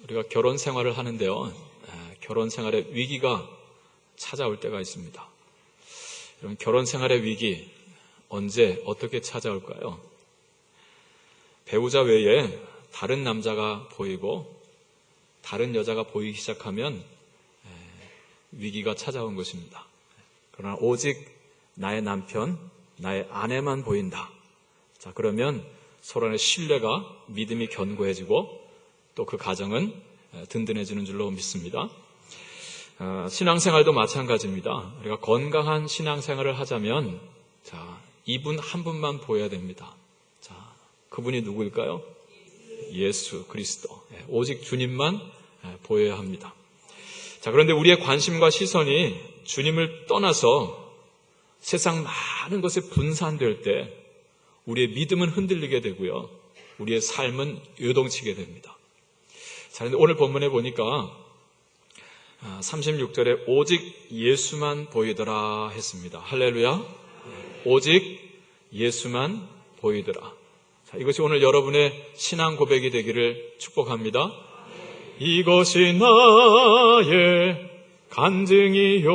우리가 결혼 생활을 하는데요, 결혼 생활의 위기가 찾아올 때가 있습니다. 여러분, 결혼 생활의 위기 언제 어떻게 찾아올까요? 배우자 외에 다른 남자가 보이고 다른 여자가 보이기 시작하면 위기가 찾아온 것입니다. 그러나 오직 나의 남편, 나의 아내만 보인다. 자, 그러면 서로 간의 신뢰가, 믿음이 견고해지고 또 그 가정은 든든해지는 줄로 믿습니다. 신앙생활도 마찬가지입니다. 우리가 건강한 신앙생활을 하자면 자, 이분 한 분만 보여야 됩니다. 자, 그분이 누구일까요? 예수 그리스도. 오직 주님만 보여야 합니다. 자, 그런데 우리의 관심과 시선이 주님을 떠나서 세상 많은 것에 분산될 때 우리의 믿음은 흔들리게 되고요, 우리의 삶은 요동치게 됩니다. 자, 그런데 오늘 본문에 보니까 36절에 오직 예수만 보이더라 했습니다. 할렐루야. 오직 예수만 보이더라. 자, 이것이 오늘 여러분의 신앙 고백이 되기를 축복합니다. 이것이 나의 간증이요,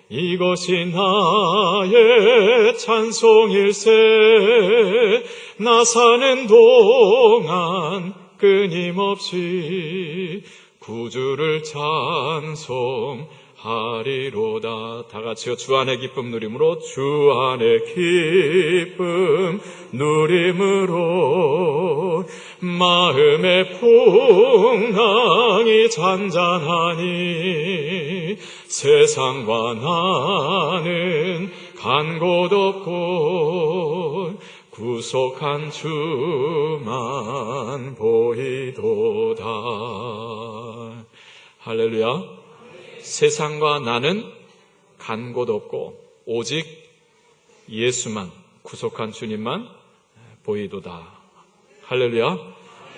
이것이 나의 찬송일세. 나 사는 동안 끊임없이 구주를 찬송하리로다. 다 같이요. 주 안의 기쁨 누림으로, 주 안의 기쁨 누림으로 마음의 풍랑이 잔잔하니 세상과 나는 간 곳 없고 구속한 주만 보이도다. 할렐루야. 세상과 나는 간 곳 없고 오직 예수만, 구속한 주님만 보이도다. 할렐루야.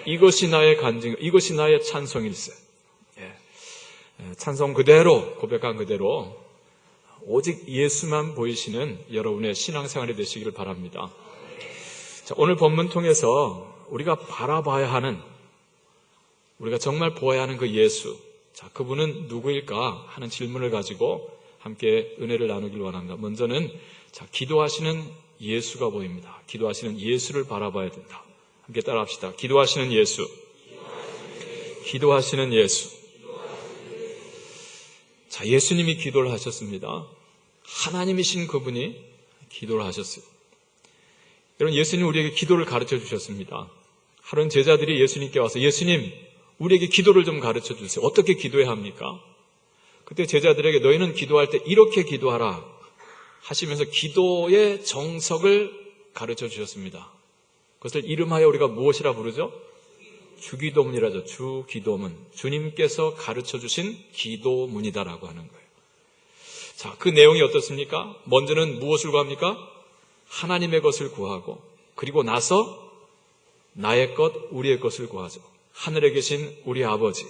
이것이 나의 간증, 이것이 나의 찬송일세. 찬송 그대로, 고백한 그대로 오직 예수만 보이시는 여러분의 신앙생활이 되시기를 바랍니다. 자, 오늘 본문 통해서 우리가 바라봐야 하는, 우리가 정말 보아야 하는 그 예수, 자, 그분은 누구일까 하는 질문을 가지고 함께 은혜를 나누길 원합니다. 먼저는 자, 기도하시는 예수가 보입니다. 기도하시는 예수를 바라봐야 된다. 함께 따라합시다. 기도하시는 예수. 기도하시는 예수. 자, 예수님이 기도를 하셨습니다. 하나님이신 그분이 기도를 하셨어요. 여러분, 예수님 우리에게 기도를 가르쳐 주셨습니다. 하루는 제자들이 예수님께 와서 예수님, 우리에게 기도를 좀 가르쳐 주세요. 어떻게 기도해야 합니까? 그때 제자들에게 너희는 기도할 때 이렇게 기도하라 하시면서 기도의 정석을 가르쳐 주셨습니다. 그것을 이름하여 우리가 무엇이라 부르죠? 주기도문이라죠. 주기도문. 주님께서 가르쳐 주신 기도문이다라고 하는 거예요. 자, 그 내용이 어떻습니까? 먼저는 무엇을 구합니까? 하나님의 것을 구하고, 그리고 나서 나의 것, 우리의 것을 구하죠. 하늘에 계신 우리 아버지,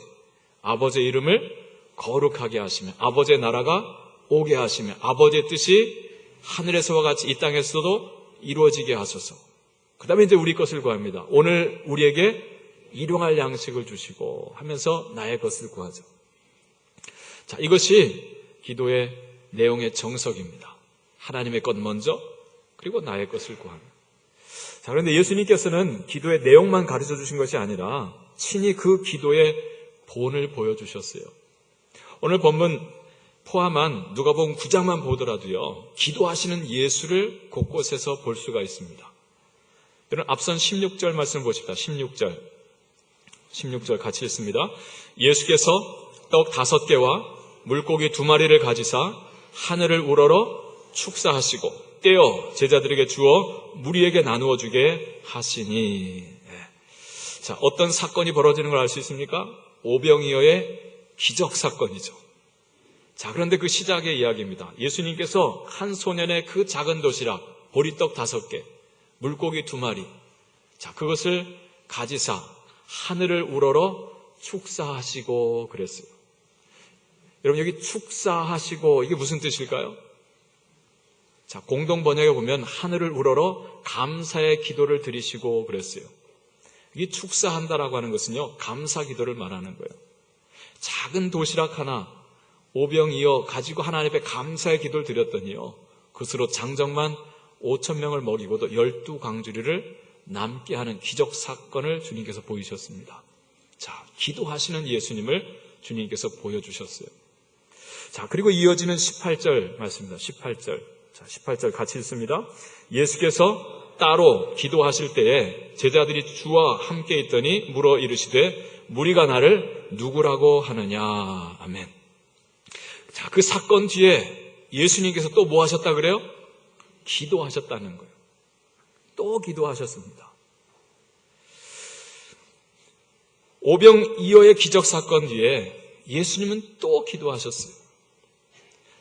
아버지의 이름을 거룩하게 하시며 아버지의 나라가 오게 하시며 아버지의 뜻이 하늘에서와 같이 이 땅에서도 이루어지게 하소서. 그 다음에 이제 우리 것을 구합니다. 오늘 우리에게 일용할 양식을 주시고 하면서 나의 것을 구하죠. 자, 이것이 기도의 내용의 정석입니다. 하나님의 것 먼저, 그리고 나의 것을 구합니다. 자, 그런데 예수님께서는 기도의 내용만 가르쳐 주신 것이 아니라 친히 그 기도의 본을 보여주셨어요. 오늘 본문 포함한 누가복음 9장만 보더라도요, 기도하시는 예수를 곳곳에서 볼 수가 있습니다. 여러분, 앞선 16절 말씀 보십시다. 16절 같이 읽습니다. 예수께서 떡 5개와 물고기 2마리를 가지사 하늘을 우러러 축사하시고 떼어 제자들에게 주어 무리에게 나누어 주게 하시니. 자, 어떤 사건이 벌어지는 걸 알 수 있습니까? 오병이어의 기적 사건이죠. 자, 그런데 그 시작의 이야기입니다. 예수님께서 한 소년의 그 작은 도시락, 보리떡 5개, 물고기 2마리, 자, 그것을 가지사 하늘을 우러러 축사하시고 그랬어요. 여러분, 여기 축사하시고 이게 무슨 뜻일까요? 자, 공동 번역에 보면 하늘을 우러러 감사의 기도를 드리시고 그랬어요. 이 축사한다라고 하는 것은요, 감사 기도를 말하는 거예요. 작은 도시락 하나, 오병이어 가지고 하나님 앞에 감사의 기도를 드렸더니요, 그것으로 장정만 5,000명을 먹이고도 12광주리를 남게 하는 기적 사건을 주님께서 보이셨습니다. 자, 기도하시는 예수님을 주님께서 보여주셨어요. 자, 그리고 이어지는 18절 말씀입니다. 18절. 자, 18절 같이 읽습니다. 예수께서 따로 기도하실 때에 제자들이 주와 함께 있더니 물어 이르시되 무리가 나를 누구라고 하느냐. 아멘. 자, 그 사건 뒤에 예수님께서 또 뭐 하셨다 그래요? 기도하셨다는 거예요. 또 기도하셨습니다. 오병이어의 기적 사건 뒤에 예수님은 또 기도하셨어요.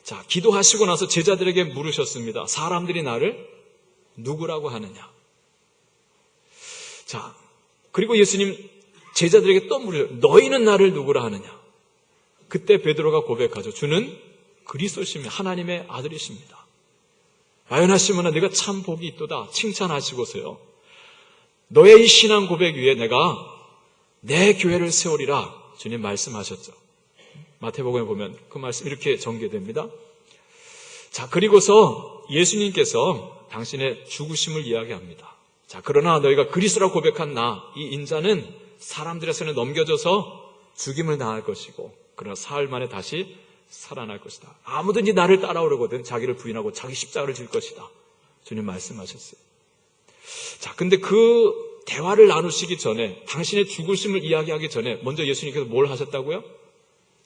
자, 기도하시고 나서 제자들에게 물으셨습니다. 사람들이 나를 누구라고 하느냐? 자, 그리고 예수님 제자들에게 또 물으세요. 너희는 나를 누구라 하느냐? 그때 베드로가 고백하죠. 주는 그리스도시며 하나님의 아들이십니다. 마요나시모나 네가 참 복이 있도다 칭찬하시고서요. 너의 이 신앙 고백 위에 내가 내 교회를 세우리라 주님 말씀하셨죠. 마태복음에 보면 그 말씀 이렇게 전개됩니다. 자, 그리고서 예수님께서 당신의 죽으심을 이야기합니다. 자, 그러나 너희가 그리스도라 고백한 나, 이 인자는 사람들의 손에 넘겨져서 죽임을 당할 것이고, 그러나 사흘 만에 다시 살아날 것이다. 아무든지 나를 따라오려거든 자기를 부인하고 자기 십자가를 질 것이다. 주님 말씀하셨어요. 자, 근데 그 대화를 나누시기 전에, 당신의 죽으심을 이야기하기 전에 먼저 예수님께서 뭘 하셨다고요?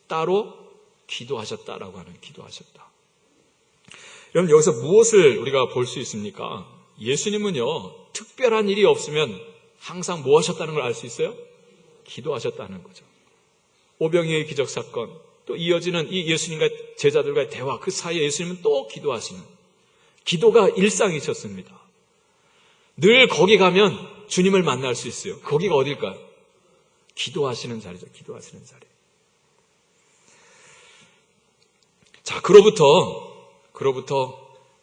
따로 기도하셨다라고 하는, 기도하셨다. 여러분, 여기서 무엇을 우리가 볼 수 있습니까? 예수님은요, 특별한 일이 없으면 항상 뭐 하셨다는 걸 알 수 있어요? 기도하셨다는 거죠. 오병이어의 기적 사건, 또 이어지는 이 예수님과 제자들과의 대화, 그 사이에 예수님은 또 기도하시는, 기도가 일상이셨습니다. 늘 거기 가면 주님을 만날 수 있어요. 거기가 어딜까요? 기도하시는 자리죠. 기도하시는 자리. 자, 그로부터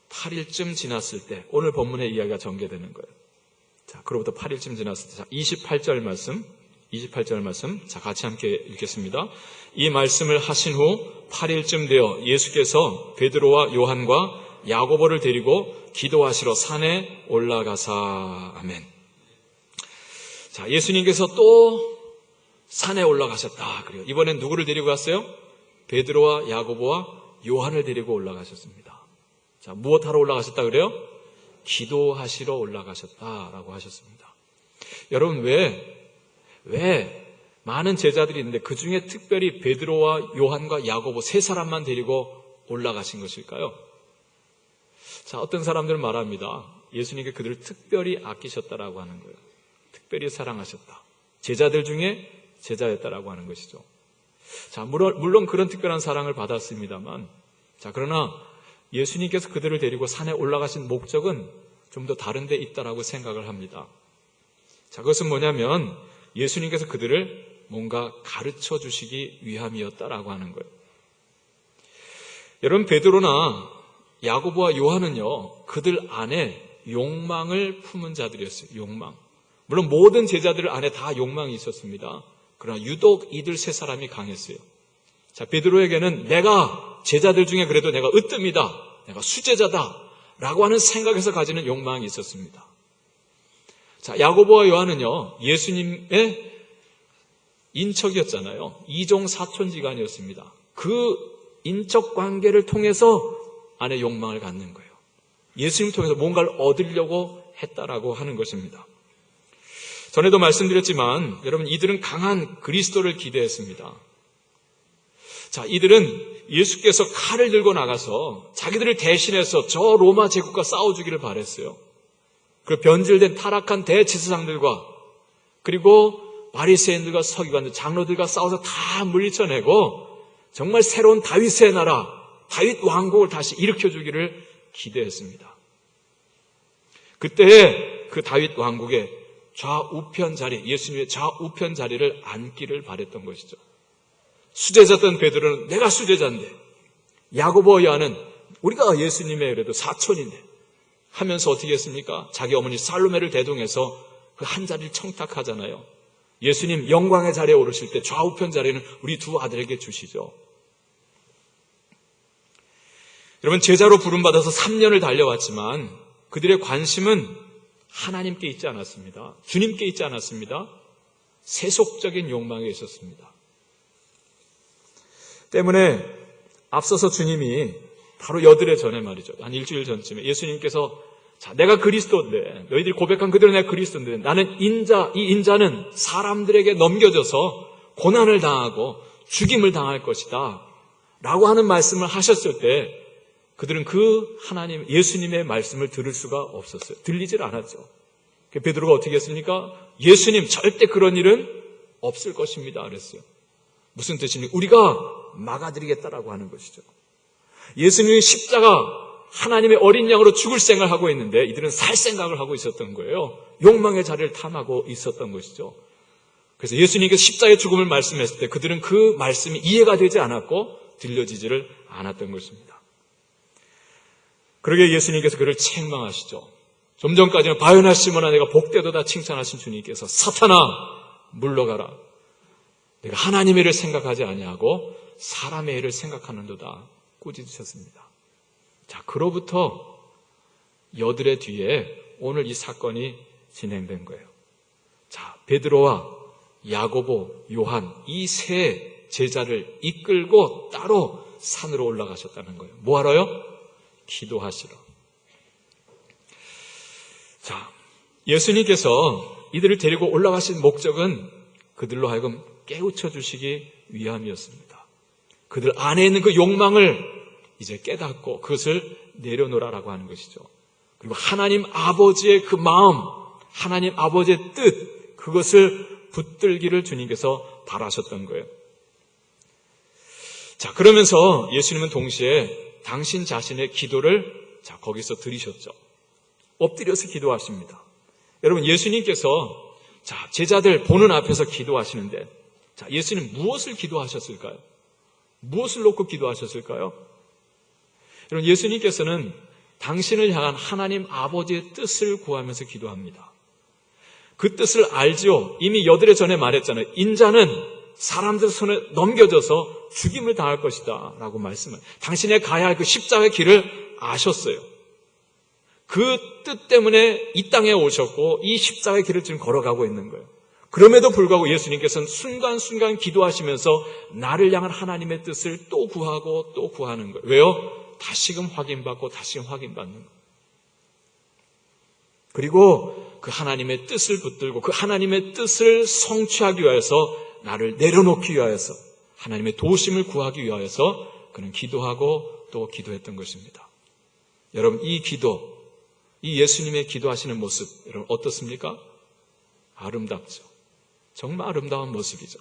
8일쯤 지났을 때, 오늘 본문의 이야기가 전개되는 거예요. 자, 그로부터 8일쯤 지났을 때, 자, 28절 말씀, 자, 같이 함께 읽겠습니다. 이 말씀을 하신 후 8일쯤 되어 예수께서 베드로와 요한과 야고보를 데리고 기도하시러 산에 올라가사. 아멘. 자, 예수님께서 또 산에 올라가셨다. 그래요. 이번엔 누구를 데리고 갔어요? 베드로와 야고보와 요한을 데리고 올라가셨습니다. 자, 무엇하러 올라가셨다 그래요? 기도하시러 올라가셨다라고 하셨습니다. 여러분, 왜 많은 제자들이 있는데 그 중에 특별히 베드로와 요한과 야고보 세 사람만 데리고 올라가신 것일까요? 자, 어떤 사람들은 말합니다. 예수님께 그들을 특별히 아끼셨다라고 하는 거예요. 특별히 사랑하셨다. 제자들 중에 제자였다라고 하는 것이죠. 자, 물론 그런 특별한 사랑을 받았습니다만, 자, 그러나 예수님께서 그들을 데리고 산에 올라가신 목적은 좀 더 다른 데 있다라고 생각을 합니다. 자, 그것은 뭐냐면 예수님께서 그들을 뭔가 가르쳐 주시기 위함이었다라고 하는 거예요. 여러분, 베드로나 야고보와 요한은요, 그들 안에 욕망을 품은 자들이었어요. 욕망. 물론 모든 제자들 안에 다 욕망이 있었습니다. 그러나 유독 이들 세 사람이 강했어요. 자, 베드로에게는 내가 제자들 중에 그래도 내가 으뜸이다, 내가 수제자다 라고 하는 생각에서 가지는 욕망이 있었습니다. 자, 야고보와 요한은요, 예수님의 인척이었잖아요. 이종 사촌지간이었습니다. 그 인척 관계를 통해서 안에 욕망을 갖는 거예요. 예수님 통해서 뭔가를 얻으려고 했다라고 하는 것입니다. 전에도 말씀드렸지만 여러분, 이들은 강한 그리스도를 기대했습니다. 자, 이들은 예수께서 칼을 들고 나가서 자기들을 대신해서 저 로마 제국과 싸워주기를 바랬어요. 그 변질된 타락한 대지사장들과 그리고 바리새인들과 서기관들, 장로들과 싸워서 다 물리쳐내고 정말 새로운 다윗의 나라, 다윗 왕국을 다시 일으켜주기를 기대했습니다. 그때 그 다윗 왕국의 좌우편 자리, 예수님의 좌우편 자리를 앉기를 바랬던 것이죠. 수제자였던 베드로는 내가 수제자인데, 야고보와 요한은 우리가 예수님의 그래도 사촌인데 하면서 어떻게 했습니까? 자기 어머니 살로메를 대동해서 그 한 자리를 청탁하잖아요. 예수님 영광의 자리에 오르실 때 좌우편 자리는 우리 두 아들에게 주시죠. 여러분, 제자로 부름받아서 3년을 달려왔지만 그들의 관심은 하나님께 있지 않았습니다. 주님께 있지 않았습니다. 세속적인 욕망에 있었습니다. 때문에 앞서서 주님이 바로 여드레 전에 말이죠. 한 일주일 전쯤에 예수님께서 자, 내가 그리스도인데, 너희들이 고백한 그대로 내가 그리스도인데, 나는 이 인자는 사람들에게 넘겨져서 고난을 당하고 죽임을 당할 것이다 라고 하는 말씀을 하셨을 때 그들은 그 하나님, 예수님의 말씀을 들을 수가 없었어요. 들리질 않았죠. 베드로가 어떻게 했습니까? 예수님, 절대 그런 일은 없을 것입니다 그랬어요. 무슨 뜻입니까? 우리가 막아드리겠다라고 하는 것이죠. 예수님이 십자가 하나님의 어린 양으로 죽을 생각을 하고 있는데 이들은 살 생각을 하고 있었던 거예요. 욕망의 자리를 탐하고 있었던 것이죠. 그래서 예수님께서 십자가의 죽음을 말씀했을 때 그들은 그 말씀이 이해가 되지 않았고 들려지지를 않았던 것입니다. 그러게 예수님께서 그를 책망하시죠. 좀 전까지는 바요나 시몬아 내가 복되도다 칭찬하신 주님께서 사탄아 물러가라. 내가 하나님의 일을 생각하지 아니하고 사람의 일을 생각하는도다 꾸짖으셨습니다. 자, 그로부터 여드레 뒤에 오늘 이 사건이 진행된 거예요. 자, 베드로와 야고보, 요한 이 세 제자를 이끌고 따로 산으로 올라가셨다는 거예요. 뭐 하러요? 기도하시러. 자, 예수님께서 이들을 데리고 올라가신 목적은 그들로 하여금 깨우쳐 주시기 위함이었습니다. 그들 안에 있는 그 욕망을 이제 깨닫고 그것을 내려놓으라고 하는 것이죠. 그리고 하나님 아버지의 그 마음, 하나님 아버지의 뜻, 그것을 붙들기를 주님께서 바라셨던 거예요. 자, 그러면서 예수님은 동시에 당신 자신의 기도를 거기서 들으셨죠. 엎드려서 기도하십니다. 여러분, 예수님께서 제자들 보는 앞에서 기도하시는데 예수님 무엇을 기도하셨을까요? 무엇을 놓고 기도하셨을까요? 여러분, 예수님께서는 당신을 향한 하나님 아버지의 뜻을 구하면서 기도합니다. 그 뜻을 알지요. 이미 여드레 전에 말했잖아요. 인자는 사람들 손에 넘겨져서 죽임을 당할 것이다 라고 말씀을, 당신의 가야 할 그 십자가의 길을 아셨어요. 그 뜻 때문에 이 땅에 오셨고 이 십자가의 길을 지금 걸어가고 있는 거예요. 그럼에도 불구하고 예수님께서는 순간순간 기도하시면서 나를 향한 하나님의 뜻을 또 구하고 또 구하는 거예요. 왜요? 다시금 확인받고 다시금 확인받는 거예요. 그리고 그 하나님의 뜻을 붙들고 그 하나님의 뜻을 성취하기 위해서 나를 내려놓기 위하여서 하나님의 도우심을 구하기 위하여서 그는 기도하고 또 기도했던 것입니다. 여러분, 이 기도, 이 예수님의 기도하시는 모습 여러분 어떻습니까? 아름답죠. 정말 아름다운 모습이죠.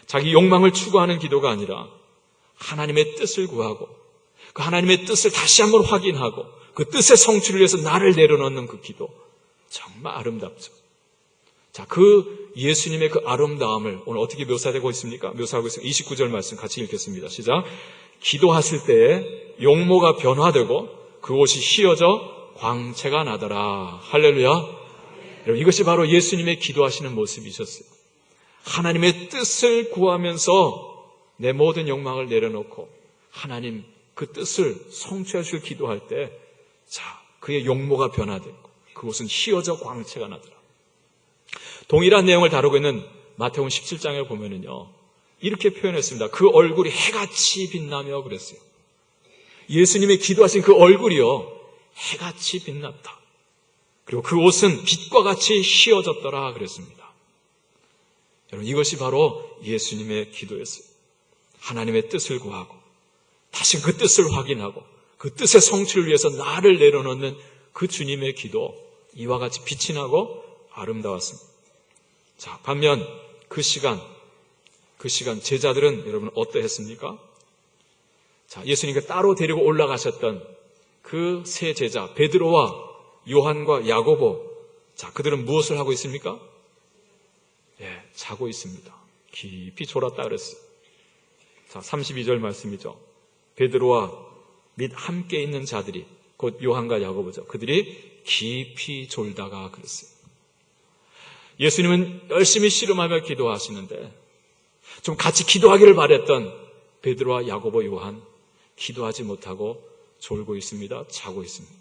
자기 욕망을 추구하는 기도가 아니라 하나님의 뜻을 구하고 그 하나님의 뜻을 다시 한번 확인하고 그 뜻의 성취를 위해서 나를 내려놓는 그 기도, 정말 아름답죠. 자, 그 예수님의 그 아름다움을 오늘 어떻게 묘사되고 있습니까? 묘사하고 있습니다. 29절 말씀 같이 읽겠습니다. 시작. 기도하실 때에 용모가 변화되고 그곳이 휘어져 광채가 나더라. 할렐루야. 여러분, 이것이 바로 예수님의 기도하시는 모습이셨어요. 하나님의 뜻을 구하면서 내 모든 욕망을 내려놓고 하나님 그 뜻을 성취하실 기도할 때, 그의 용모가 변화되고 그곳은 휘어져 광채가 나더라. 동일한 내용을 다루고 있는 마태복음 17장에 보면은요, 이렇게 표현했습니다. 그 얼굴이 해같이 빛나며 그랬어요. 예수님의 기도하신 그 얼굴이요, 해같이 빛났다. 그리고 그 옷은 빛과 같이 휘어졌더라 그랬습니다. 여러분, 이것이 바로 예수님의 기도였어요. 하나님의 뜻을 구하고 다시 그 뜻을 확인하고 그 뜻의 성취를 위해서 나를 내려놓는 그 주님의 기도, 이와 같이 빛이 나고 아름다웠습니다. 자, 반면 그 시간 제자들은 여러분 어떠했습니까? 자, 예수님께 따로 데리고 올라가셨던 그 세 제자 베드로와 요한과 야고보, 자, 그들은 무엇을 하고 있습니까? 자고 있습니다. 깊이 졸았다 그랬어요. 자, 32절 말씀이죠. 베드로와 및 함께 있는 자들이 곧 요한과 야고보죠. 그들이 깊이 졸다가 그랬어요. 예수님은 열심히 씨름하며 기도하시는데 좀 같이 기도하기를 바랬던 베드로와 야고보, 요한 기도하지 못하고 졸고 있습니다. 자고 있습니다.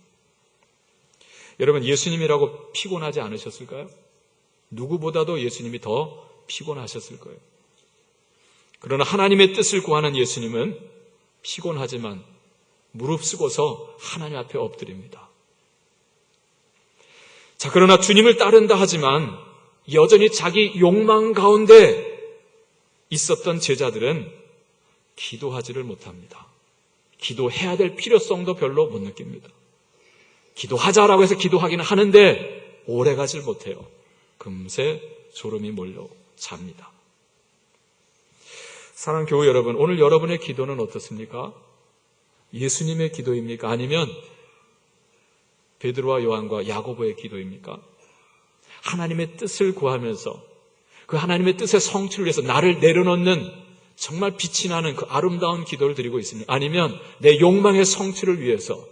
여러분, 예수님이라고 피곤하지 않으셨을까요? 누구보다도 예수님이 더 피곤하셨을 거예요. 그러나 하나님의 뜻을 구하는 예수님은 피곤하지만 무릅쓰고서 하나님 앞에 엎드립니다. 자, 그러나 주님을 따른다 하지만 여전히 자기 욕망 가운데 있었던 제자들은 기도하지를 못합니다. 기도해야 될 필요성도 별로 못 느낍니다. 기도하자라고 해서 기도하기는 하는데 오래 가질 못해요. 금세 졸음이 몰려 잡니다. 사랑하는 교회 여러분, 오늘 여러분의 기도는 어떻습니까? 예수님의 기도입니까? 아니면 베드로와 요한과 야고보의 기도입니까? 하나님의 뜻을 구하면서 그 하나님의 뜻의 성취를 위해서 나를 내려놓는 정말 빛이 나는 그 아름다운 기도를 드리고 있습니까? 아니면 내 욕망의 성취를 위해서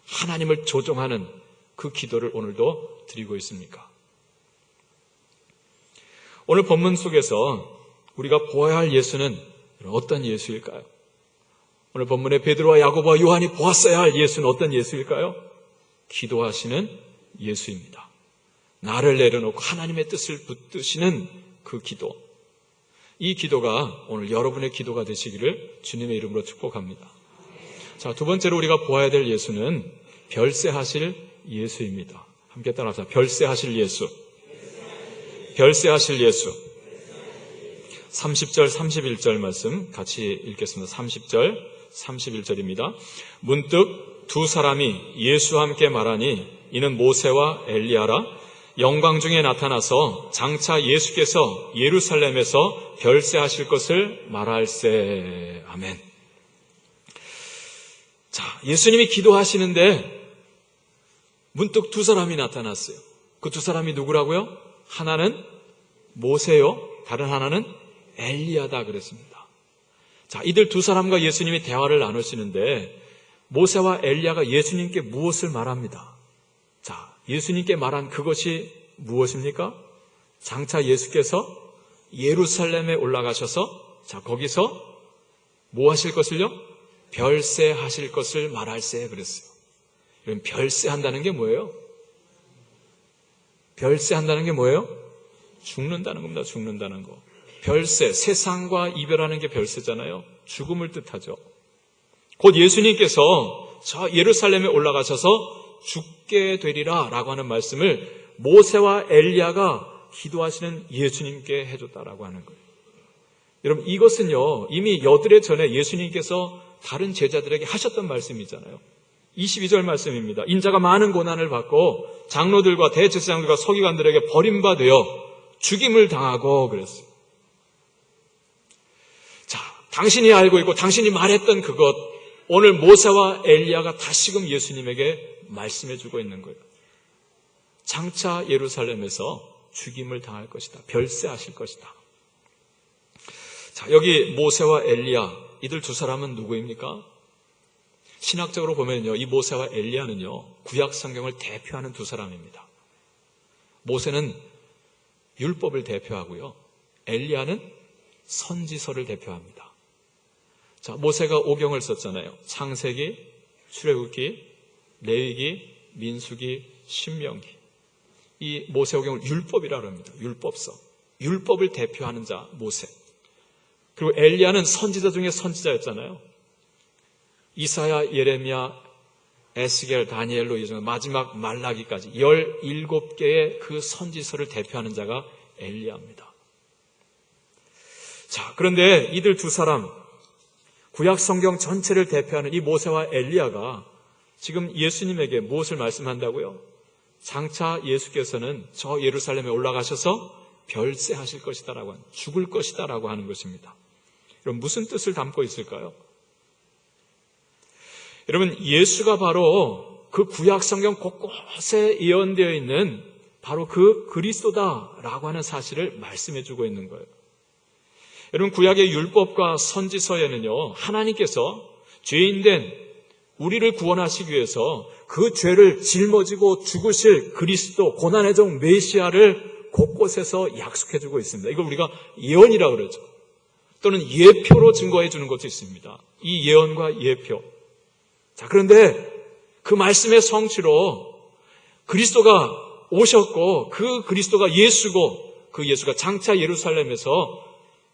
하나님을 조종하는 그 기도를 오늘도 드리고 있습니까? 오늘 본문 속에서 우리가 보아야 할 예수는 어떤 예수일까요? 오늘 본문에 베드로와 야고보와 요한이 보았어야 할 예수는 어떤 예수일까요? 기도하시는 예수입니다. 나를 내려놓고 하나님의 뜻을 붙드시는 그 기도. 이 기도가 오늘 여러분의 기도가 되시기를 주님의 이름으로 축복합니다. 자, 두 번째로 우리가 보아야 될 예수는 별세하실 예수입니다. 함께 따라서 별세하실 예수. 별세하실 예수. 30절, 31절 말씀 같이 읽겠습니다. 30절, 31절입니다. 문득 두 사람이 예수와 함께 말하니 이는 모세와 엘리야라. 영광 중에 나타나서 장차 예수께서 예루살렘에서 별세하실 것을 말할세. 아멘. 자, 예수님이 기도하시는데 문득 두 사람이 나타났어요. 그 두 사람이 누구라고요? 하나는 모세요, 다른 하나는 엘리야다 그랬습니다. 자, 이들 두 사람과 예수님이 대화를 나누시는데 모세와 엘리야가 예수님께 무엇을 말합니다. 자, 예수님께 말한 그것이 무엇입니까? 장차 예수께서 예루살렘에 올라가셔서 자, 거기서 뭐 하실 것을요? 별세하실 것을 말할세 그랬어요. 그럼 별세한다는 게 뭐예요? 별세한다는 게 뭐예요? 죽는다는 겁니다. 죽는다는 거. 별세, 세상과 이별하는 게 별세잖아요. 죽음을 뜻하죠. 곧 예수님께서 저 예루살렘에 올라가셔서 죽게 되리라 라고 하는 말씀을 모세와 엘리야가 기도하시는 예수님께 해줬다라고 하는 거예요. 여러분, 이것은요 이미 여드레 전에 예수님께서 다른 제자들에게 하셨던 말씀이잖아요. 22절 말씀입니다. 인자가 많은 고난을 받고 장로들과 대제사장들과 서기관들에게 버림받아 죽임을 당하고 그랬어요. 자, 당신이 알고 있고 당신이 말했던 그것, 오늘 모세와 엘리야가 다시금 예수님에게 말씀해주고 있는 거예요. 장차 예루살렘에서 죽임을 당할 것이다. 별세하실 것이다. 자, 여기 모세와 엘리야, 이들 두 사람은 누구입니까? 신학적으로 보면요, 이 모세와 엘리야는요, 구약 성경을 대표하는 두 사람입니다. 모세는 율법을 대표하고요, 엘리야는 선지서를 대표합니다. 자, 모세가 오경을 썼잖아요. 창세기, 출애굽기, 레위기, 민수기, 신명기. 이 모세오경을 율법이라고 합니다. 율법서. 율법을 대표하는 자 모세. 그리고 엘리야는 선지자 중에 선지자였잖아요. 이사야, 예레미야, 에스겔, 다니엘로 이어서 마지막 말라기까지 17개의 그 선지서를 대표하는 자가 엘리야입니다. 자, 그런데 이들 두 사람, 구약 성경 전체를 대표하는 이 모세와 엘리야가 지금 예수님에게 무엇을 말씀한다고요? 장차 예수께서는 저 예루살렘에 올라가셔서 별세하실 것이다라고 하는, 죽을 것이다라고 하는 것입니다. 여러분, 무슨 뜻을 담고 있을까요? 여러분, 예수가 바로 그 구약 성경 곳곳에 예언되어 있는 바로 그 그리스도다라고 하는 사실을 말씀해 주고 있는 거예요. 여러분, 구약의 율법과 선지서에는요, 하나님께서 죄인된 우리를 구원하시기 위해서 그 죄를 짊어지고 죽으실 그리스도, 고난의 종 메시아를 곳곳에서 약속해주고 있습니다. 이걸 우리가 예언이라고 그러죠. 또는 예표로 증거해 주는 것도 있습니다. 이 예언과 예표. 자, 그런데 그 말씀의 성취로 그리스도가 오셨고 그 그리스도가 예수고 그 예수가 장차 예루살렘에서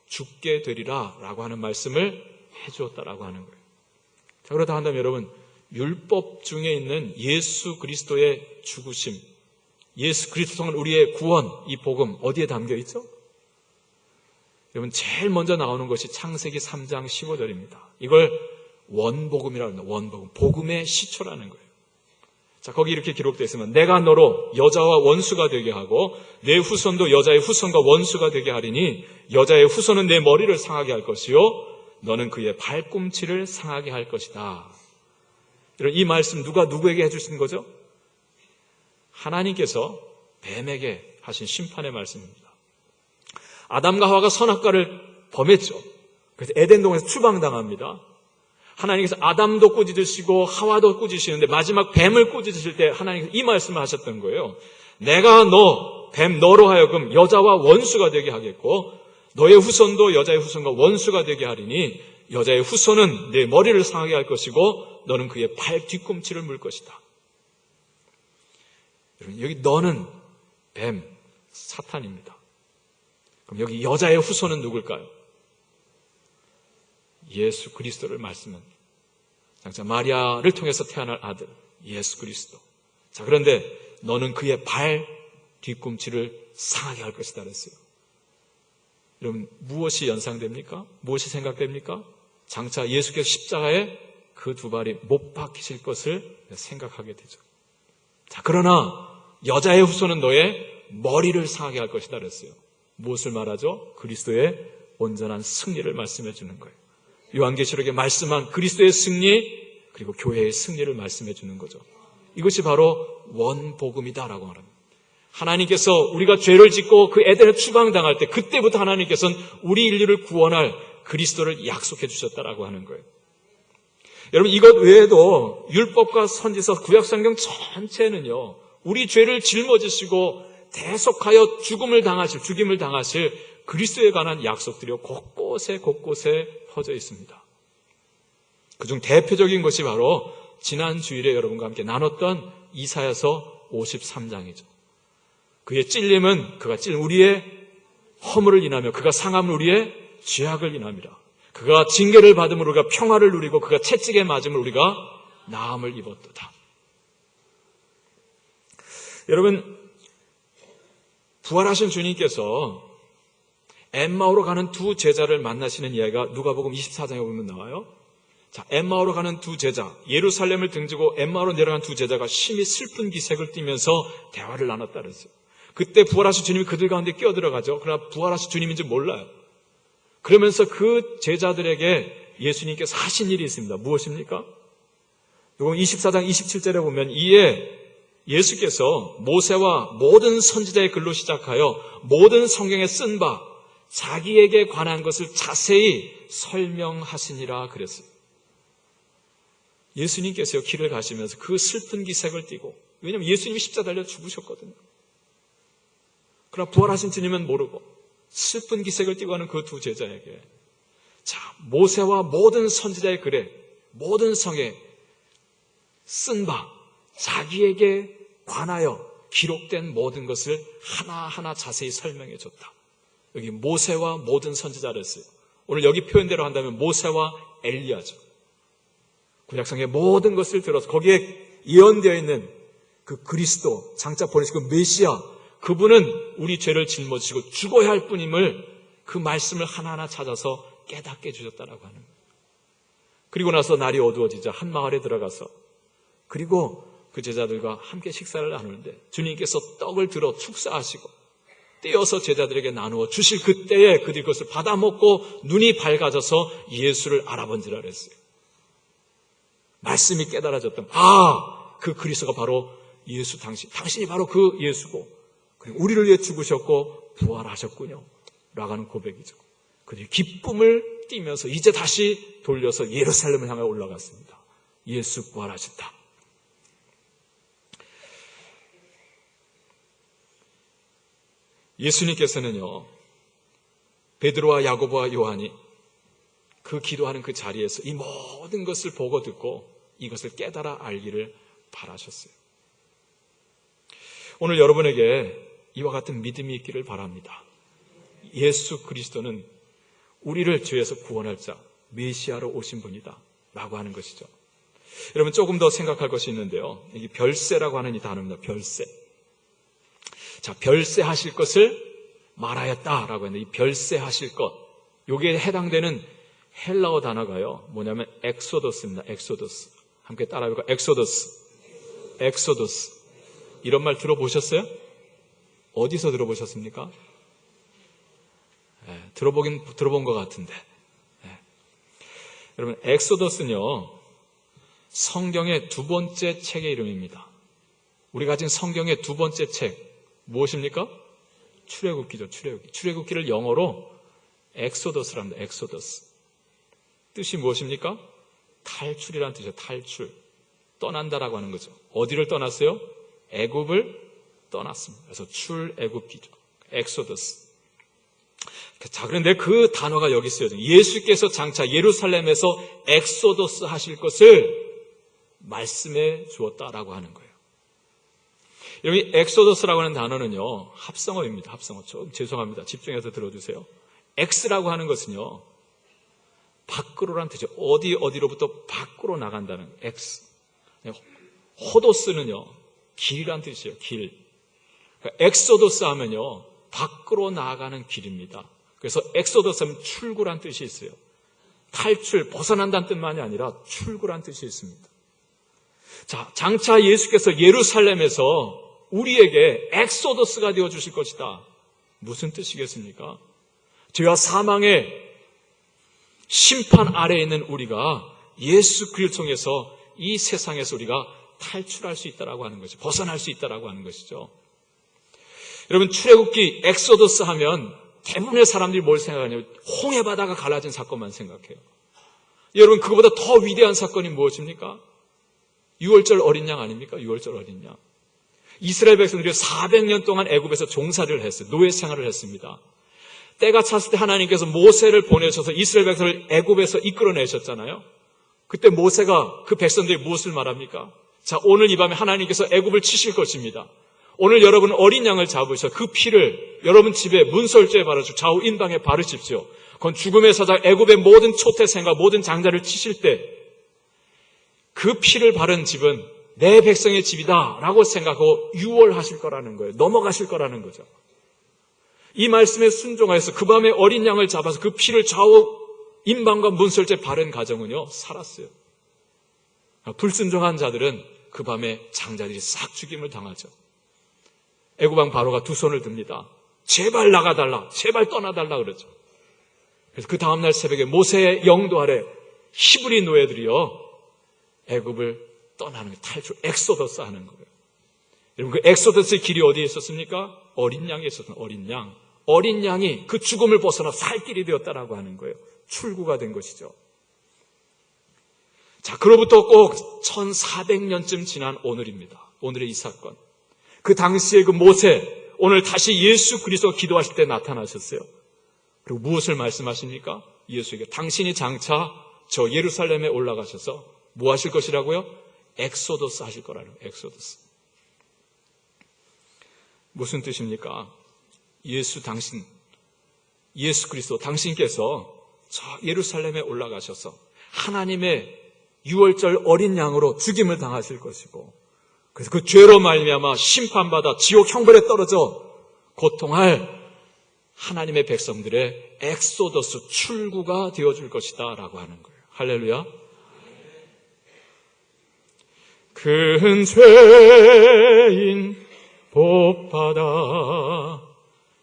죽게 되리라 라고 하는 말씀을 해주었다라고 하는 거예요. 자, 그렇다 한다면 여러분, 율법 중에 있는 예수 그리스도의 죽으심, 예수 그리스도 통한 우리의 구원, 이 복음 어디에 담겨 있죠? 여러분, 제일 먼저 나오는 것이 창세기 3장 15절입니다. 이걸 원복음이라고 합니다. 원복음, 복음의 시초라는 거예요. 자, 거기 이렇게 기록되어 있으면 내가 너로 여자와 원수가 되게 하고 내 후손도 여자의 후손과 원수가 되게 하리니 여자의 후손은 내 머리를 상하게 할 것이요 너는 그의 발꿈치를 상하게 할 것이다. 이 말씀 누가 누구에게 해주신 거죠? 하나님께서 뱀에게 하신 심판의 말씀입니다. 아담과 하와가 선악과를 범했죠. 그래서 에덴동에서 추방당합니다. 하나님께서 아담도 꾸짖으시고 하와도 꾸짖으시는데 마지막 뱀을 꾸짖으실 때 하나님께서 이 말씀을 하셨던 거예요. 내가 뱀 너로 하여금 여자와 원수가 되게 하겠고 너의 후손도 여자의 후손과 원수가 되게 하리니 여자의 후손은 내 머리를 상하게 할 것이고 너는 그의 발 뒤꿈치를 물 것이다. 여러분, 여기 너는 뱀, 사탄입니다. 그럼 여기 여자의 후손은 누굴까요? 예수 그리스도를 말씀합니다. 장차 마리아를 통해서 태어날 아들 예수 그리스도. 자, 그런데 너는 그의 발 뒤꿈치를 상하게 할 것이다 그랬어요. 여러분, 무엇이 연상됩니까? 무엇이 생각됩니까? 장차 예수께서 십자가에 그 두 발이 못 박히실 것을 생각하게 되죠. 자, 그러나 여자의 후손은 너의 머리를 상하게 할 것이다 그랬어요. 무엇을 말하죠? 그리스도의 온전한 승리를 말씀해 주는 거예요. 요한계시록에 말씀한 그리스도의 승리 그리고 교회의 승리를 말씀해 주는 거죠. 이것이 바로 원복음이다라고 말합니다. 하나님께서 우리가 죄를 짓고 그 에덴에 추방당할 때 그때부터 하나님께서는 우리 인류를 구원할 그리스도를 약속해 주셨다라고 하는 거예요. 여러분, 이것 외에도 율법과 선지서 구약성경 전체는요 우리 죄를 짊어지시고 대속하여 죽임을 당하실 그리스도에 관한 약속들이 곳곳에 퍼져 있습니다. 그중 대표적인 것이 바로 지난 주일에 여러분과 함께 나눴던 이사야서 53장이죠. 그의 찔림은 그가 찔린 우리의 허물을 인하며 그가 상함은 우리의 죄악을 인함이라. 그가 징계를 받음으로 우리가 평화를 누리고 그가 채찍에 맞음으로 우리가 나음을 입었도다. 여러분, 부활하신 주님께서 엠마오로 가는 두 제자를 만나시는 이야기가 누가복음 24장에 보면 나와요. 자, 엠마오로 가는 두 제자, 예루살렘을 등지고 엠마오로 내려간 두 제자가 심히 슬픈 기색을 띠면서 대화를 나눴다 그랬어요. 그때 부활하신 주님이 그들 가운데 끼어들어가죠. 그러나 부활하신 주님인지 몰라요. 그러면서 그 제자들에게 예수님께서 하신 일이 있습니다. 무엇입니까? 요건 24장 27절에 보면 이에 예수께서 모세와 모든 선지자의 글로 시작하여 모든 성경에 쓴 바 자기에게 관한 것을 자세히 설명하시니라 그랬어요. 예수님께서요 길을 가시면서 그 슬픈 기색을 띠고, 왜냐하면 예수님이 십자가 달려 죽으셨거든요. 그러나 부활하신 주님은 모르고 슬픈 기색을 띠고 하는 그 두 제자에게 자, 모세와 모든 선지자의 글에 모든 성에 쓴 바 자기에게 관하여 기록된 모든 것을 하나하나 자세히 설명해 줬다. 여기 모세와 모든 선지자를 했어요. 오늘 여기 표현대로 한다면 모세와 엘리야죠. 구약성의 모든 것을 들어서 거기에 예언되어 있는 그 그리스도, 장차 보내시고 메시아, 그분은 우리 죄를 짊어지시고 죽어야 할 뿐임을 그 말씀을 하나하나 찾아서 깨닫게 해주셨다라고 하는 거예요. 그리고 나서 날이 어두워지자 한 마을에 들어가서 그리고 그 제자들과 함께 식사를 나누는데 주님께서 떡을 들어 축사하시고 떼어서 제자들에게 나누어 주실 그때에 그들이 그것을 받아 먹고 눈이 밝아져서 예수를 알아본지라 그랬어요. 말씀이 깨달아졌던 그 그리스도가 바로 예수 당신이 바로 그 예수고 그리고 우리를 위해 죽으셨고 부활하셨군요 라고 하는 고백이죠. 그들이 기쁨을 띠면서 이제 다시 돌려서 예루살렘을 향해 올라갔습니다. 예수 부활하셨다. 예수님께서는요, 베드로와 야고보와 요한이 그 기도하는 그 자리에서 이 모든 것을 보고 듣고 이것을 깨달아 알기를 바라셨어요. 오늘 여러분에게 이와 같은 믿음이 있기를 바랍니다. 예수 그리스도는 우리를 죄에서 구원할 자, 메시아로 오신 분이다 라고 하는 것이죠. 여러분, 조금 더 생각할 것이 있는데요, 이게 별세라고 하는 이 단어입니다. 별세. 자, 별세 하실 것을 말하였다라고 했는데, 이 별세 하실 것, 여기에 해당되는 헬라어 단어가요, 뭐냐면 엑소더스입니다. 엑소더스. 함께 따라해볼까요? 엑소더스. 엑소더스. 이런 말 들어보셨어요? 어디서 들어보셨습니까? 들어본 것 같은데. 여러분, 엑소더스는요, 성경의 두 번째 책의 이름입니다. 우리가 가진 성경의 두 번째 책, 무엇입니까? 출애굽기죠, 출애굽기. 출애굽기를 영어로 엑소더스랍니다. 엑소더스. 뜻이 무엇입니까? 탈출이라는 뜻이에요. 탈출. 떠난다라고 하는 거죠. 어디를 떠났어요? 애굽을 떠났습니다. 그래서 출애굽기죠. 엑소더스. 자, 그런데 그 단어가 여기 쓰여져. 예수께서 장차 예루살렘에서 엑소더스 하실 것을 말씀해 주었다라고 하는 거예요. 여기 엑소더스라고 하는 단어는요, 합성어입니다. 합성어. 좀 죄송합니다. 집중해서 들어주세요. 엑스라고 하는 것은요, 밖으로란 뜻이죠. 어디로부터 밖으로 나간다는 엑스. 호도스는요, 길이란 뜻이에요. 길. 그러니까 엑소더스 하면요, 밖으로 나아가는 길입니다. 그래서 엑소더스 하면 출구란 뜻이 있어요. 탈출, 벗어난다는 뜻만이 아니라 출구란 뜻이 있습니다. 자, 장차 예수께서 예루살렘에서 우리에게 엑소더스가 되어주실 것이다. 무슨 뜻이겠습니까? 죄와 사망의 심판 아래에 있는 우리가 예수 그리스도를 통해서 이 세상에서 우리가 탈출할 수 있다라고 하는 것이죠. 벗어날 수 있다라고 하는 것이죠. 여러분, 출애굽기 엑소더스 하면 대부분의 사람들이 뭘 생각하냐면 홍해 바다가 갈라진 사건만 생각해요. 여러분, 그거보다 더 위대한 사건이 무엇입니까? 유월절 어린 양 아닙니까? 유월절 어린 양. 이스라엘 백성들이 400년 동안 애굽에서 종살이를 했어요. 노예 생활을 했습니다. 때가 찼을 때 하나님께서 모세를 보내셔서 이스라엘 백성을 애굽에서 이끌어내셨잖아요. 그때 모세가 그 백성들이 무엇을 말합니까? 자, 오늘 이 밤에 하나님께서 애굽을 치실 것입니다. 오늘 여러분 어린 양을 잡으셔 그 피를 여러분 집에 문설주에 바르시고 좌우 인방에 바르십시오. 그건 죽음의 사자 애굽의 모든 초태생과 모든 장자를 치실 때 그 피를 바른 집은 내 백성의 집이다 라고 생각하고 유월하실 거라는 거예요. 넘어가실 거라는 거죠. 이 말씀에 순종하여서 그 밤에 어린 양을 잡아서 그 피를 좌우 인방과 문설주에 바른 가정은요, 살았어요. 불순종한 자들은 그 밤에 장자들이 싹 죽임을 당하죠. 애굽왕 바로가 두 손을 듭니다. 제발 나가달라, 제발 떠나달라 그러죠. 그래서 그 다음날 새벽에 모세의 영도 아래 히브리 노예들이요, 애굽을 떠나는 거예요. 탈출, 엑소더스 하는 거예요. 여러분, 그 엑소더스의 길이 어디에 있었습니까? 어린 양에 있었던 어린 양. 어린 양이 그 죽음을 벗어나 살 길이 되었다라고 하는 거예요. 출구가 된 것이죠. 자, 그로부터 꼭 1400년쯤 지난 오늘입니다. 오늘의 이 사건. 그 당시에 그 모세, 오늘 다시 예수 그리스도가 기도하실 때 나타나셨어요. 그리고 무엇을 말씀하십니까? 예수에게 당신이 장차 저 예루살렘에 올라가셔서 뭐 하실 것이라고요? 엑소더스 하실 거라는 거예요. 엑소더스. 무슨 뜻입니까? 예수 그리스도 당신께서 저 예루살렘에 올라가셔서 하나님의 유월절 어린 양으로 죽임을 당하실 것이고, 그래서 그 죄로 말미암아 심판받아 지옥 형벌에 떨어져 고통할 하나님의 백성들의 엑소더스 출구가 되어줄 것이다 라고 하는 거예요. 할렐루야. 큰 죄인 복받아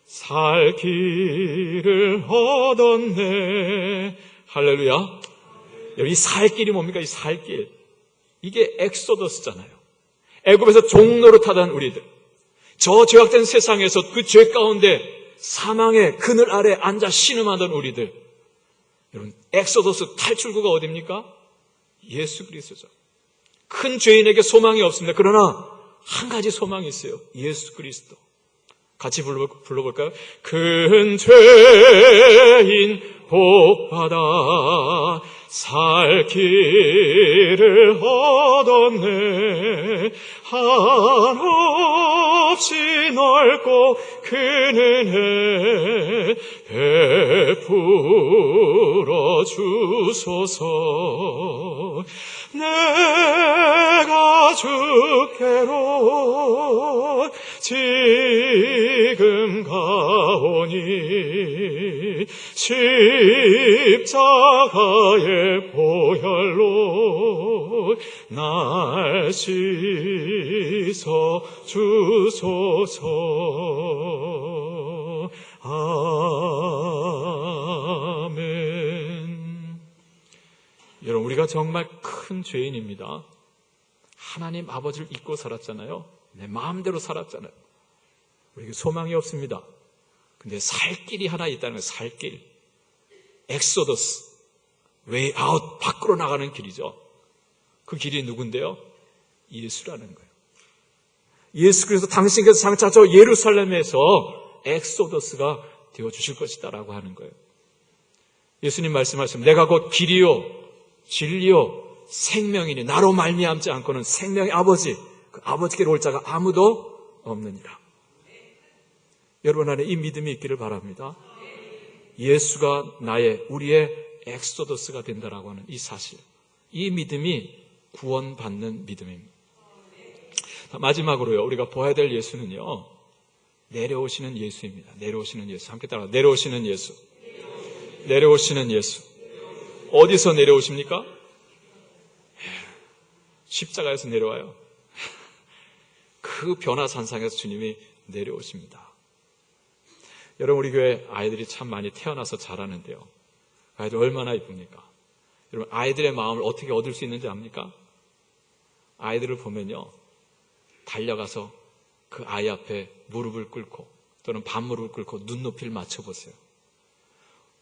살 길을 얻었네. 할렐루야. 이 살 길이 뭡니까? 이 살 길. 이게 엑소더스잖아요. 애굽에서 종노릇하던 우리들. 저 죄악된 세상에서 그 죄 가운데 사망의 그늘 아래 앉아 신음하던 우리들. 여러분, 엑소더스 탈출구가 어디입니까? 예수 그리스도죠. 큰 죄인에게 소망이 없습니다. 그러나 한 가지 소망이 있어요. 예수 그리스도. 같이 불러볼까요? 큰 죄인 복받아 살 길을 얻었네. 한없이 넓고 큰 은혜 베풀어 주소서. 내가 주께로 지금 가오니 십자가의 보혈로 날 씻어 주소서. 아멘. 여러분, 우리가 정말 큰 죄인입니다. 하나님 아버지를 잊고 살았잖아요. 내 마음대로 살았잖아요. 우리에게 소망이 없습니다. 근데 살 길이 하나 있다는 거예요. 살 길. 엑소더스. 웨이 아웃. 밖으로 나가는 길이죠. 그 길이 누군데요? 예수라는 거예요. 예수 그리스도 당신께서 장차 저 예루살렘에서 엑소더스가 되어주실 것이다 라고 하는 거예요. 예수님 말씀하시면 내가 곧 길이요 진리요 생명이니 나로 말미암지 않고는 생명의 아버지 그 아버지께로 올 자가 아무도 없느니라. 여러분 안에 이 믿음이 있기를 바랍니다. 예수가 우리의 엑소더스가 된다라고 하는 이 사실, 이 믿음이 구원받는 믿음입니다. 마지막으로요, 우리가 보아야 될 예수는요, 내려오시는 예수입니다. 내려오시는 예수. 함께 따라 내려오시는 예수. 내려오시는 예수. 어디서 내려오십니까? 십자가에서 내려와요. 그 변화산상에서 주님이 내려오십니다. 여러분, 우리 교회 아이들이 참 많이 태어나서 자라는데요. 아이들 얼마나 이쁩니까? 여러분, 아이들의 마음을 어떻게 얻을 수 있는지 압니까? 아이들을 보면요, 달려가서 그 아이 앞에 무릎을 꿇고 또는 반무릎을 꿇고 눈높이를 맞춰보세요.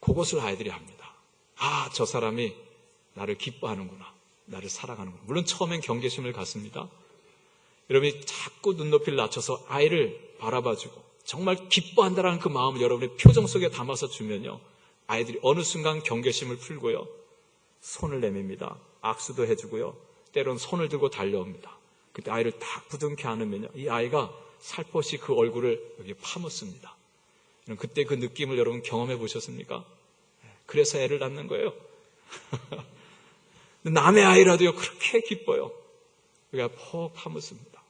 그것을 아이들이 합니다. 아, 저 사람이 나를 기뻐하는구나. 나를 사랑하는구나. 물론 처음엔 경계심을 갖습니다. 여러분이 자꾸 눈높이를 낮춰서 아이를 바라봐주고 정말 기뻐한다는 그 마음을 여러분의 표정 속에 담아서 주면요, 아이들이 어느 순간 경계심을 풀고요, 손을 내밉니다. 악수도 해주고요, 때론 손을 들고 달려옵니다. 그때 아이를 딱 부둥켜 안으면요, 이 아이가 살포시 그 얼굴을 여기 파묻습니다. 그때 그 느낌을 여러분 경험해 보셨습니까? 그래서 애를 낳는 거예요. 남의 아이라도요, 그렇게 기뻐요. 여기가 퍽 파묻습니다.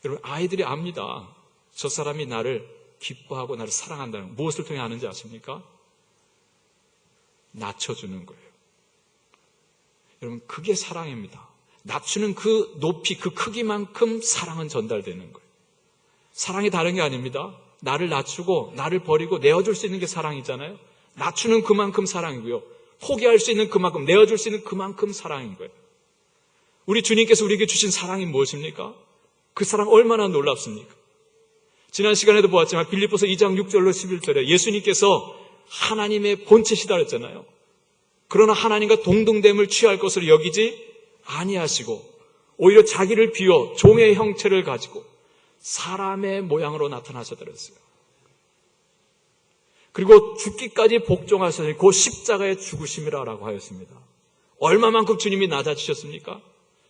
여러분, 아이들이 압니다. 저 사람이 나를 기뻐하고 나를 사랑한다는 거. 무엇을 통해 아는지 아십니까? 낮춰주는 거예요. 여러분, 그게 사랑입니다. 낮추는 그 높이, 그 크기만큼 사랑은 전달되는 거예요. 사랑이 다른 게 아닙니다. 나를 낮추고 나를 버리고 내어줄 수 있는 게 사랑이잖아요. 낮추는 그만큼 사랑이고요, 포기할 수 있는 그만큼, 내어줄 수 있는 그만큼 사랑인 거예요. 우리 주님께서 우리에게 주신 사랑이 무엇입니까? 그 사랑 얼마나 놀랍습니까? 지난 시간에도 보았지만 빌립보서 2장 6절로 11절에 예수님께서 하나님의 본체시다 그랬잖아요. 그러나 하나님과 동등됨을 취할 것으로 여기지 아니하시고 오히려 자기를 비워 종의 형체를 가지고 사람의 모양으로 나타나셨다 그랬어요. 그리고 죽기까지 복종하셨으니 그 십자가의 죽으심이라고 하였습니다. 얼마만큼 주님이 낮아지셨습니까?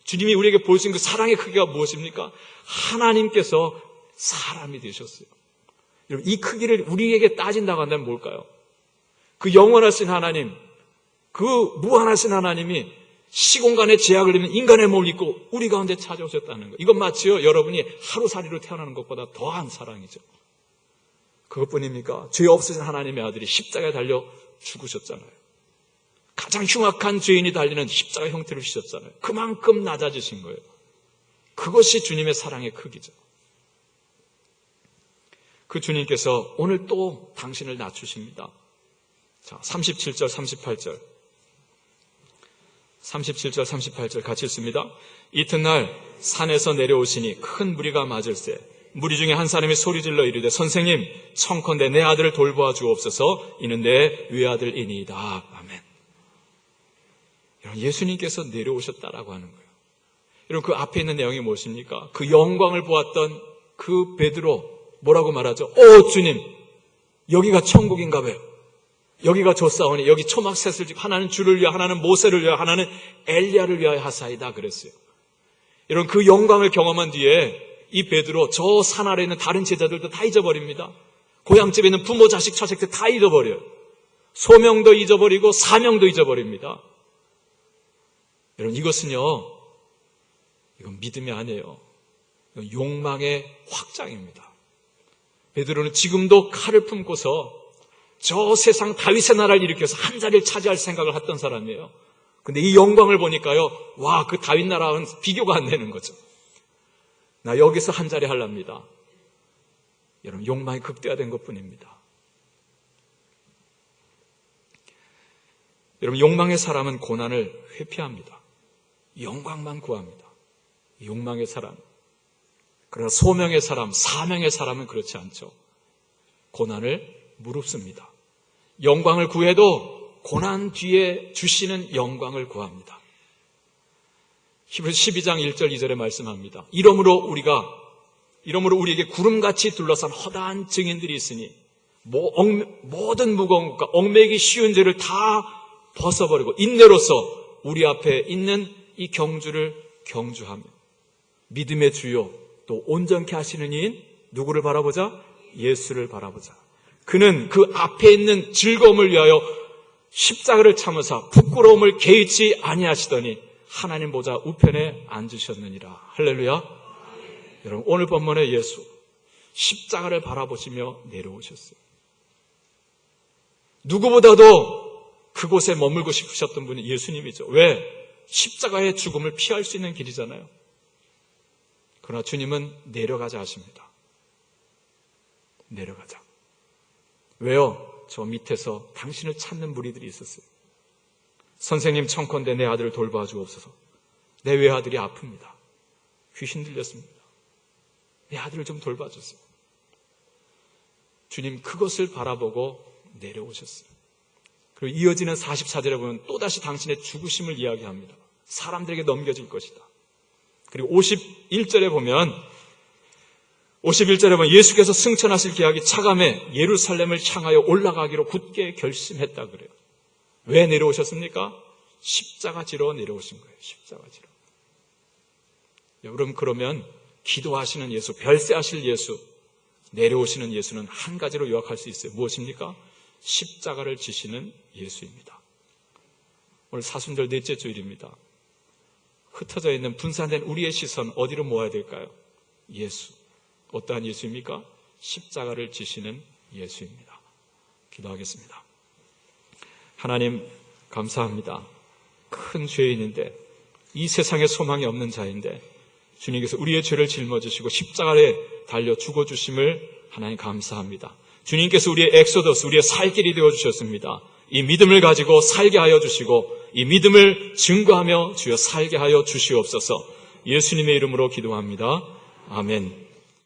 주님이 우리에게 보여주신 그 사랑의 크기가 무엇입니까? 하나님께서 사람이 되셨어요. 여러분, 이 크기를 우리에게 따진다고 한다면 뭘까요? 그 영원하신 하나님, 그 무한하신 하나님이 시공간에 제약을 입는 인간의 몸을 입고 우리 가운데 찾아오셨다는 거예요. 이건 마치요, 여러분이 하루살이로 태어나는 것보다 더한 사랑이죠. 그것뿐입니까? 죄 없으신 하나님의 아들이 십자가에 달려 죽으셨잖아요. 가장 흉악한 죄인이 달리는 십자가 형태를 주셨잖아요. 그만큼 낮아지신 거예요. 그것이 주님의 사랑의 크기죠. 그 주님께서 오늘 또 당신을 낮추십니다. 자, 37절, 38절. 37절, 38절 같이 읽습니다. 이튿날 산에서 내려오시니 큰 무리가 맞을세. 무리 중에 한 사람이 소리질러 이르되 선생님, 청컨대 내 아들을 돌보아 주옵소서. 이는 내 외아들이니이다. 아멘. 여러분, 예수님께서 내려오셨다라고 하는 거예요. 여러분, 그 앞에 있는 내용이 무엇입니까? 그 영광을 보았던 그 베드로, 뭐라고 말하죠? 오 주님, 여기가 천국인가 봐요. 여기가 좋사오니 여기 초막셋을 지고 하나는 주를 위하여, 하나는 모세를 위하여, 하나는 엘리야를 위하여 하사이다 그랬어요. 이런 그 영광을 경험한 뒤에 이 베드로 저 산 아래에 있는 다른 제자들도 다 잊어버립니다. 고향집에 있는 부모, 자식, 처색들 다 잊어버려요. 소명도 잊어버리고 사명도 잊어버립니다. 여러분, 이것은요, 이건 믿음이 아니에요. 이건 욕망의 확장입니다. 베드로는 지금도 칼을 품고서 저 세상 다윗의 나라를 일으켜서 한 자리를 차지할 생각을 했던 사람이에요. 근데 이 영광을 보니까요, 와, 그 다윗 나라는 비교가 안 되는 거죠. 나 여기서 한 자리 하랍니다. 여러분, 욕망이 극대화된 것뿐입니다. 여러분, 욕망의 사람은 고난을 회피합니다. 영광만 구합니다. 욕망의 사람. 그러나 소명의 사람, 사명의 사람은 그렇지 않죠. 고난을 무릅습니다. 영광을 구해도 고난 뒤에 주시는 영광을 구합니다. 히브리서 12장 1절 2절에 말씀합니다. 이러므로 우리에게 구름같이 둘러싼 허다한 증인들이 있으니 모든 무거운 것과 얽매이기 쉬운 죄를 다 벗어버리고 인내로서 우리 앞에 있는 이 경주를 경주하며 믿음의 주요 또 온전케 하시는 이인 누구를 바라보자? 예수를 바라보자. 그는 그 앞에 있는 즐거움을 위하여 십자가를 참으사 부끄러움을 개의치 아니하시더니 하나님 보좌 우편에 앉으셨느니라. 할렐루야. 여러분, 오늘 본문의 예수 십자가를 바라보시며 내려오셨어요. 누구보다도 그곳에 머물고 싶으셨던 분이 예수님이죠. 왜? 십자가의 죽음을 피할 수 있는 길이잖아요. 그러나 주님은 내려가자 하십니다. 내려가자. 왜요? 저 밑에서 당신을 찾는 무리들이 있었어요. 선생님, 청컨대 내 아들을 돌봐 주옵소서. 내 외아들이 아픕니다. 귀신 들렸습니다. 내 아들을 좀 돌봐 주세요. 주님 그것을 바라보고 내려오셨어요. 그리고 이어지는 44절에 보면 또다시 당신의 죽으심을 이야기합니다. 사람들에게 넘겨질 것이다. 그리고 51절에 보면 예수께서 승천하실 기약이 차감해 예루살렘을 향하여 올라가기로 굳게 결심했다 그래요. 왜 내려오셨습니까? 십자가 지러 내려오신 거예요. 십자가 지러. 여러분, 그러면 기도하시는 예수, 별세하실 예수, 내려오시는 예수는 한 가지로 요약할 수 있어요. 무엇입니까? 십자가를 지시는 예수입니다. 오늘 사순절 넷째 주일입니다. 흩어져 있는 분산된 우리의 시선 어디로 모아야 될까요? 예수. 어떠한 예수입니까? 십자가를 지시는 예수입니다. 기도하겠습니다. 하나님 감사합니다. 큰 죄인인데 이 세상에 소망이 없는 자인데 주님께서 우리의 죄를 짊어지시고 십자가에 달려 죽어주심을 하나님 감사합니다. 주님께서 우리의 엑소더스, 우리의 살 길이 되어주셨습니다. 이 믿음을 가지고 살게 하여 주시고 이 믿음을 증거하며 주여 살게 하여 주시옵소서. 예수님의 이름으로 기도합니다. 아멘.